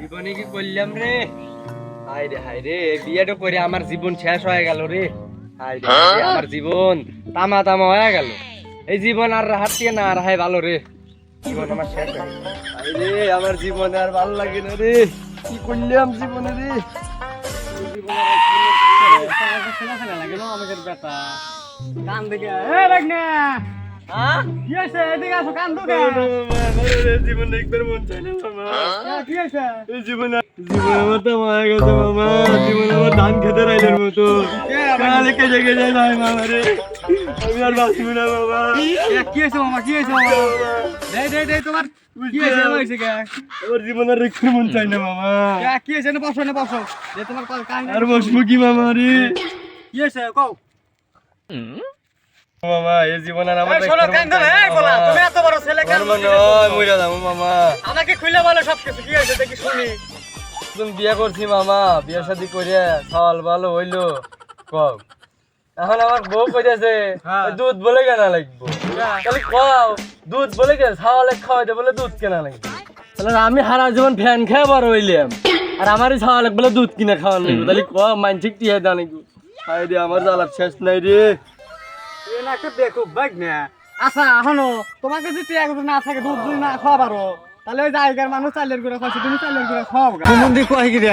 জীবনে কি করলাম রে? হায় রে বিয়েটা করে আমার জীবন শেষ হয়ে গেল রে। হায় রে আমার জীবন তামা তামা হয়ে গেল। এই জীবন আর হাঁটিয়ে না আর হায় ভালো রে। জীবন আমার শেষ হয়ে গেল। হায় রে আমার জীবনে আর ভালো লাগে না রে। কি করলাম জীবনে রে? আমাদের বেটা কান দেখে কি হয়েছে? এদিকে আসো, কান দুকে জীবন একবার মন চাই না মামা। কি হয়েছে? এই জীবন আমার তো মারা গেছে মামা। জীবন আমার ধান খেতে রাইলের মতো কালে কেটে কেটে যায় মামা রে। আমি আর বাঁচবো না বাবা। কি হয়েছে মামা? কি হয়েছে মামা? দে তোমার কি হয়েছে? আমার জীবন আর একটু মন চাই না মামা। কি হয়েছে? না বসো দে তোমার কাহিনী। আর বসবো কি মামা রে? কি হয়েছে কও মামা? এই জীবন আর আমার শোনো কান ধরে। এই বলা তুমি এত বড় ছেলে কেন মইরা যাবো মামা? আমাকে খুলে বলো সবকিছু কি হয়েছে দেখি শুনি। তুমি বিয়ে করছি মামা, বিয়ে শাদী করে খাওয়াল ভালো হইলো কও। এখন আমার বউ কইতাছে দুধ বলে কেনা লাগবো। তাহলে খাও দুধ বলে কে ছাওয়ালে খাওয়াইতে বলে দুধ কেনা লাগবে। তাহলে আমি সারা জীবন ফ্যান খেয়ে বড় হইলাম আর আমারই ছাওয়ালে বলে দুধ কিনে খাওয়ান লাগবে। তাহলে ক মানসিক দিয়ে দেওয়া লাগবে। হায় রে আমার জ্বালার শেষ নাই রে। একটা দেখো বাইক না। আচ্ছা এখনো তোমাকে যদি একজন না থাকে দুধ যদি না খাওয়া পারো তাহলে ওই জায়গার মানুষ চালের করে খাচ্ছে, তুমি চালের করে খাও। কোন দিক কয় কি রে?